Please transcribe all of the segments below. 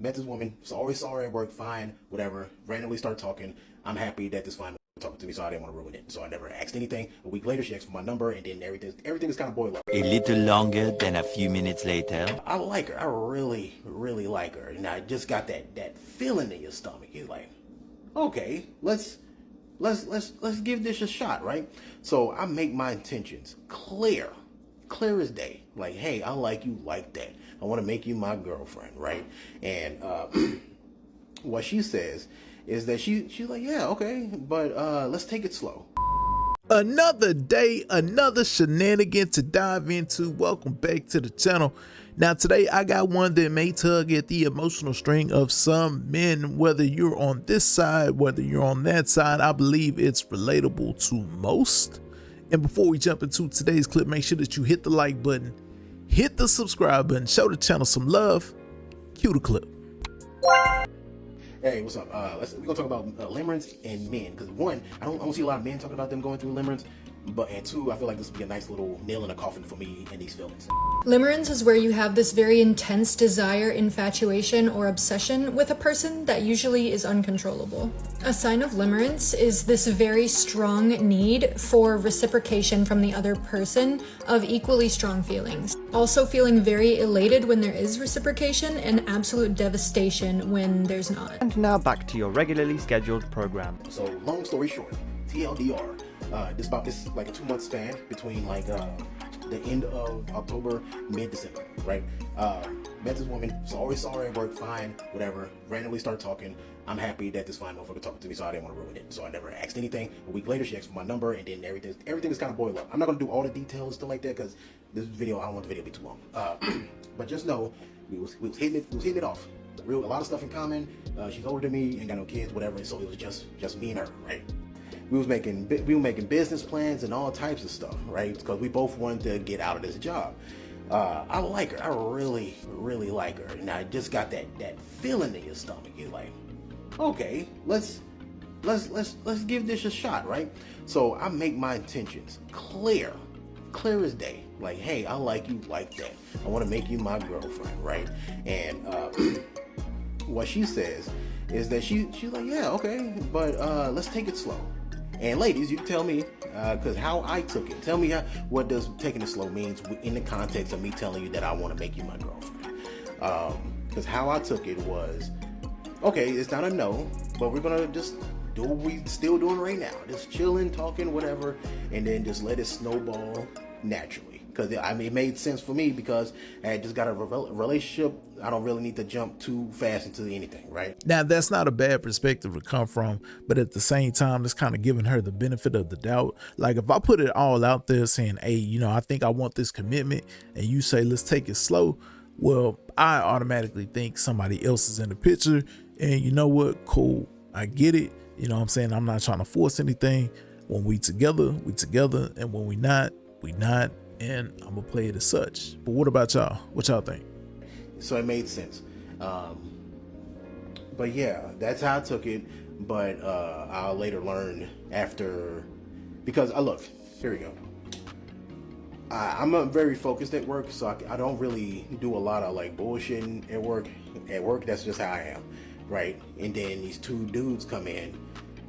met this woman, always saw her at work, fine, whatever, randomly start talking. I'm happy that this fine talking to me, so I didn't want to ruin it. So I never asked anything. A week later, she asked for my number, and then everything is kind of boiled up. A little longer than a few minutes later. I like her. I really, really like her. And I just got that feeling in your stomach. You're like, okay, let's give this a shot, right? So I make my intentions clear as day. Like, hey, I like you like that. I want to make you my girlfriend, right? And what she says is that she's like, yeah, okay, but let's take it slow. Another day, another shenanigan to dive into. Welcome back to the channel. Now today I got one that may tug at the emotional string of some men, whether you're on this side, whether you're on that side. I believe it's relatable to most. And before we jump into today's clip, make sure that you hit the like button, hit the subscribe button, show the channel some love. Cue the clip. Hey, what's up? We're gonna talk about limerence and men, because one, I don't see a lot of men talking about them going through limerence, and two, I feel like this would be a nice little nail in the coffin for me and these feelings. Limerence is where you have this very intense desire, infatuation, or obsession with a person that usually is uncontrollable. A sign of limerence is this very strong need for reciprocation from the other person of equally strong feelings. Also feeling very elated when there is reciprocation and absolute devastation when there's not. And now back to your regularly scheduled program. So long story short, TLDR, this like a 2-month span between like the end of October, mid-December, right? Met this woman, always saw her at work, fine, whatever, randomly start talking. I'm happy that this fine motherfucker talking to me, so I didn't want to ruin it. So I never asked anything. A week later, she asked for my number, and then everything is kind of boiled up. I'm not gonna do all the details and stuff like that, because this video, I don't want the video to be too long. But just know, we was hitting it off. A lot of stuff in common. She's older than me, ain't got no kids, whatever. So it was just me and her, right? We were making business plans and all types of stuff, right? Because we both wanted to get out of this job. I like her. I really, really like her. And I just got that feeling in your stomach. You're like, okay, let's give this a shot, right? So I make my intentions clear as day. Like, hey, I like you like that. I want to make you my girlfriend, right? And what she says is that she's like, yeah, okay, but let's take it slow. And ladies, you tell me, because how I took it. Tell me what does taking it slow means in the context of me telling you that I want to make you my girlfriend. Because how I took it was, okay, it's not a no, but we're going to just do what we still doing right now. Just chilling, talking, whatever, and then just let it snowball naturally. Because it made sense for me because I had just got a relationship. I don't really need to jump too fast into anything, right? Now, that's not a bad perspective to come from, but at the same time, it's kind of giving her the benefit of the doubt. Like if I put it all out there saying, hey, you know, I think I want this commitment, and you say, let's take it slow. Well, I automatically think somebody else is in the picture, and you know what? Cool. I get it. You know what I'm saying? I'm not trying to force anything. When we together, and when we not, we not. And I'm gonna play it as such. But what about y'all? What y'all think? So it made sense. But yeah, that's how I took it. But I'll later learn after, because look, here we go. I'm very focused at work, so I don't really do a lot of like bullshitting at work. At work, that's just how I am, right? And then these two dudes come in,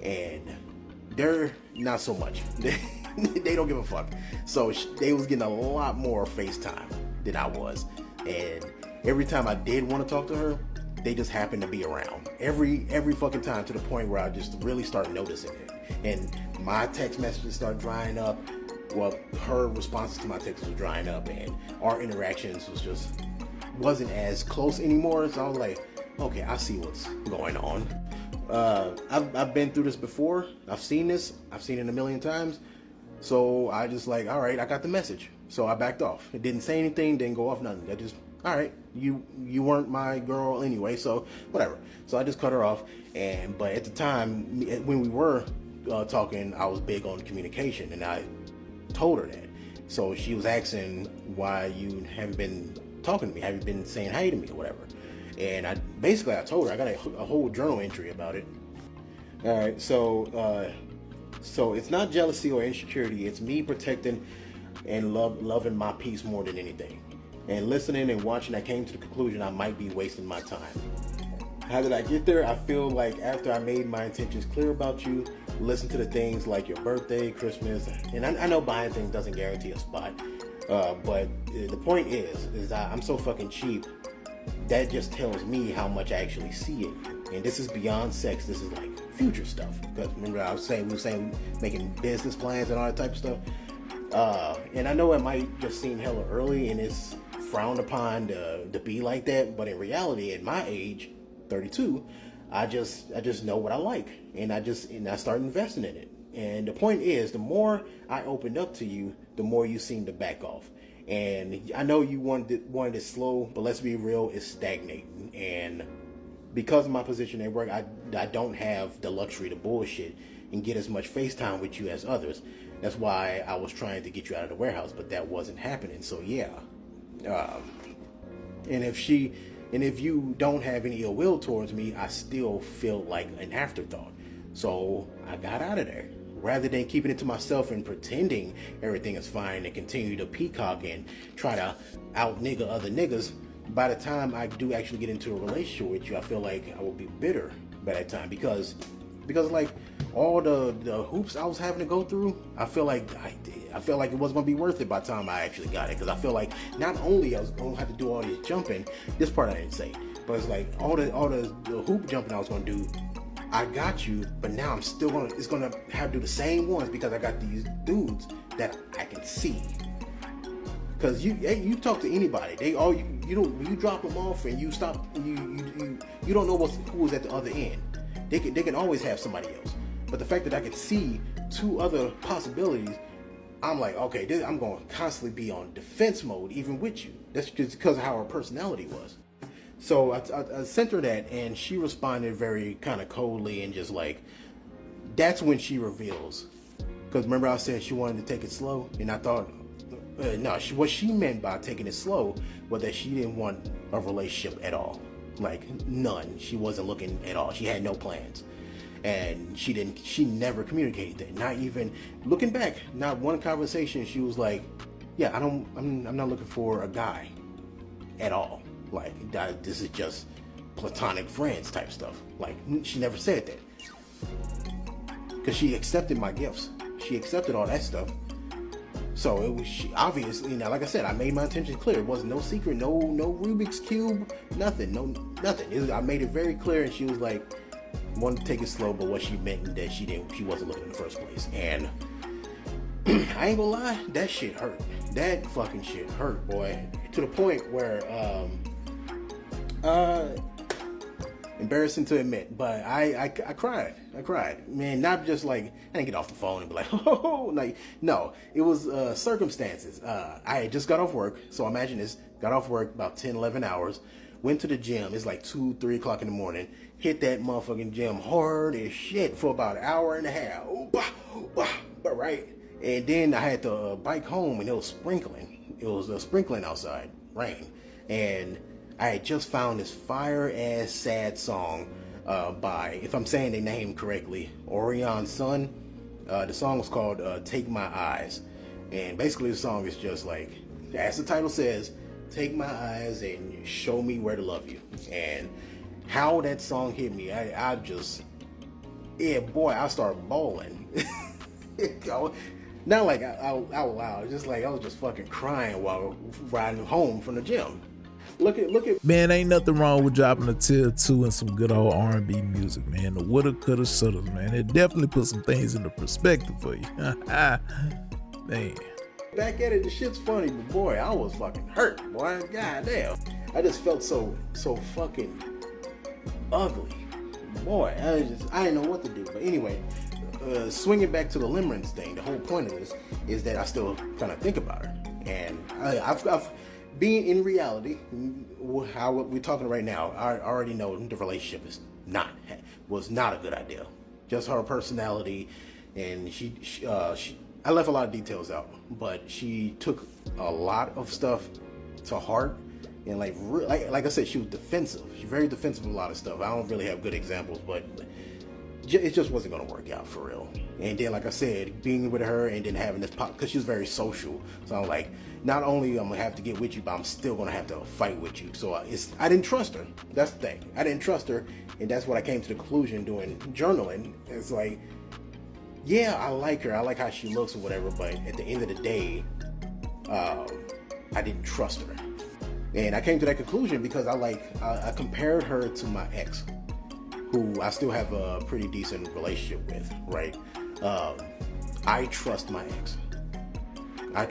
and they're not so much. They don't give a fuck. So they was getting a lot more FaceTime than I was. And every time I did want to talk to her, they just happened to be around. Every fucking time, to the point where I just really start noticing it. And my text messages start drying up. Well, her responses to my texts was drying up, and our interactions wasn't as close anymore. So I was like, okay, I see what's going on. I've been through this before. I've seen it a million times. So I just like, all right, I got the message. So I backed off. It didn't say anything, didn't go off, nothing. I just, all right, you weren't my girl anyway, so whatever. So I just cut her off. But at the time, when we were talking, I was big on communication, and I told her that. So she was asking why you haven't been talking to me, haven't been saying hey to me or whatever. And I told her I got a whole journal entry about it. All right, so it's not jealousy or insecurity. It's me protecting and loving my peace more than anything. And listening and watching, I came to the conclusion I might be wasting my time. How did I get there? I feel like after I made my intentions clear about you, listen to the things like your birthday, Christmas, and I know buying things doesn't guarantee a spot, but the point is that I'm so fucking cheap. That just tells me how much I actually see it. And this is beyond sex. This is like future stuff. Because remember we were saying making business plans and all that type of stuff. And I know it might just seem hella early and it's frowned upon to be like that. But in reality, at my age, 32, I just know what I like. And I start investing in it. And the point is, the more I opened up to you, the more you seem to back off. And I know you wanted it slow, but let's be real, it's stagnating. And because of my position at work, I don't have the luxury to bullshit and get as much FaceTime with you as others. That's why I was trying to get you out of the warehouse, but that wasn't happening. So yeah. And if you don't have any ill will towards me, I still feel like an afterthought. So I got out of there. Rather than keeping it to myself and pretending everything is fine and continue to peacock and try to out nigga other niggas, by the time I do actually get into a relationship with you, I feel like I will be bitter by that time because like all the hoops I was having to go through, I feel like it wasn't gonna be worth it by the time I actually got it. Because I feel like not only I was gonna have to do all this jumping, this part I didn't say, but it's like all the hoop jumping I was gonna do. I got you, but now I'm still it's gonna have to do the same ones because I got these dudes that I can see. Cause you talk to anybody, you drop them off and you stop, you don't know who's at the other end. They can always have somebody else. But the fact that I can see two other possibilities, I'm like, okay, I'm gonna constantly be on defense mode even with you. That's just because of how her personality was. So I sent her that, and she responded very kind of coldly and just like, that's when she reveals. Because remember I said she wanted to take it slow, and I thought, what she meant by taking it slow was that she didn't want a relationship at all. Like none. She wasn't looking at all. She had no plans. And she never communicated that. Not even, looking back, not one conversation she was like, yeah, I'm not looking for a guy at all. Like, this is just platonic friends type stuff. Like, she never said that. Because she accepted my gifts. She accepted all that stuff. So it was, obviously, like I said, I made my intentions clear. It wasn't no secret, no Rubik's Cube, nothing. I made it very clear, and she was like, wanted to take it slow, but what she meant that she wasn't looking in the first place. And I ain't gonna lie, that shit hurt. That fucking shit hurt, boy. To the point where, embarrassing to admit, but I cried. Man, not just like, I didn't get off the phone and be like, oh, like, no, it was circumstances. I had just got off work, so imagine this, got off work about 10, 11 hours, went to the gym, it's like 2, 3 o'clock in the morning, hit that motherfucking gym hard as shit for about an hour and a half, but right, and then I had to bike home and it was sprinkling outside, rain, and I had just found this fire-ass sad song by, if I'm saying the name correctly, Orion's son. The song was called Take My Eyes. And basically the song is just like, as the title says, take my eyes and show me where to love you. And how that song hit me, I started bawling. Not like out loud, just like I was just fucking crying while riding home from the gym. Look at Man, ain't nothing wrong with dropping a tier 2 and some good old R&B music, man. The woulda, coulda, shoulda, man. It definitely put some things into perspective for you. Man. Back at it, the shit's funny, but boy, I was fucking hurt, boy. Goddamn. I just felt so fucking ugly. Boy, I didn't know what to do. But anyway, swinging back to the limerence thing, the whole point of this is that I still kind of think about her. And I've being in reality, how we're talking right now, I already know the relationship was not a good idea. Just her personality, and I left a lot of details out, but she took a lot of stuff to heart, and like I said, she was defensive. She's very defensive of a lot of stuff. I don't really have good examples, but it just wasn't gonna work out for real. And then, like I said, being with her and then having this pop, because she was very social. So I'm like, not only I'm gonna have to get with you, but I'm still gonna have to fight with you. So I didn't trust her. That's the thing. I didn't trust her, and that's what I came to the conclusion doing journaling. It's like, yeah, I like her. I like how she looks or whatever. But at the end of the day, I didn't trust her. And I came to that conclusion because I compared her to my ex, who I still have a pretty decent relationship with, right? I trust my ex. I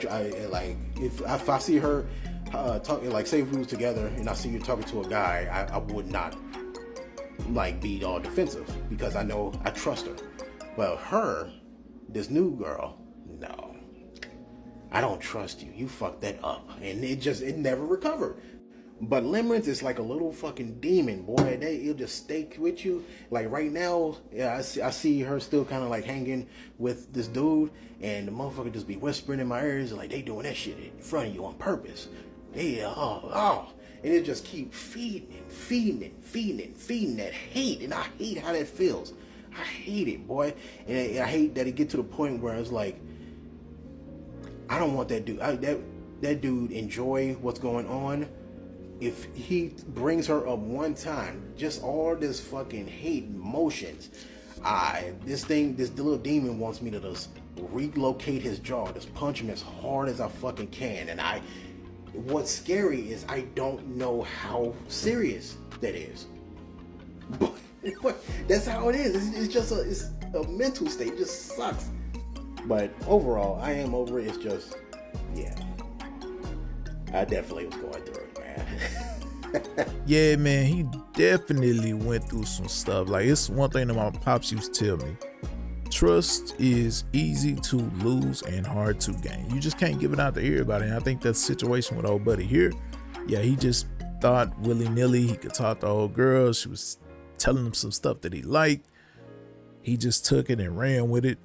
like if I see her talking, like say if we was together and I see you talking to a guy, I would not like be all defensive because I know I trust her. Well, her, this new girl, no, I don't trust you. You fucked that up, and it never recovered. But limerence is like a little fucking demon, boy. It'll just stay with you. Like right now, yeah, I see her still kind of like hanging with this dude, and the motherfucker just be whispering in my ears like they doing that shit in front of you on purpose. Yeah, and it just keep feeding that hate, and I hate how that feels. I hate it, boy, and I hate that it get to the point where it's like I don't want that dude. That dude enjoy what's going on. If he brings her up one time, just all this fucking hate and emotions, this little demon wants me to just relocate his jaw, just punch him as hard as I fucking can. And what's scary is I don't know how serious that is. But that's how it is. It's just a mental state. It just sucks. But overall, I am over it. It's just, yeah, I definitely was going through it, man. Yeah, man, he definitely went through some stuff. Like, it's one thing that my pops used to tell me. Trust is easy to lose and hard to gain. You just can't give it out to everybody. And I think that's the situation with old buddy here. Yeah, he just thought willy-nilly he could talk to old girls. She was telling him some stuff that he liked. He just took it and ran with it.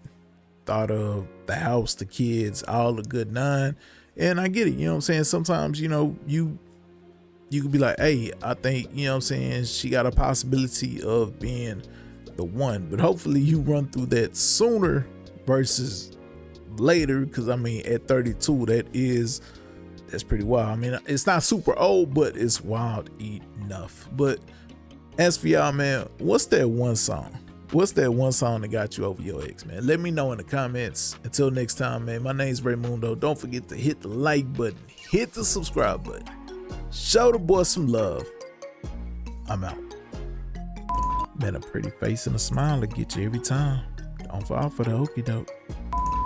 Thought of the house, the kids, all the good nine. And I get it, you know what I'm saying? Sometimes, you know, you could be like, hey, I think, you know what I'm saying, she got a possibility of being the one. But hopefully you run through that sooner versus later. Because, I mean, at 32, that's pretty wild. I mean, it's not super old, but it's wild enough. But as for y'all, man, what's that one song? What's that one song that got you over your ex, man? Let me know in the comments. Until next time, man, my name's Raymundo. Don't forget to hit the like button, hit the subscribe button, show the boy some love. I'm out. Man, a pretty face and a smile will get you every time. Don't fall for the okie doke.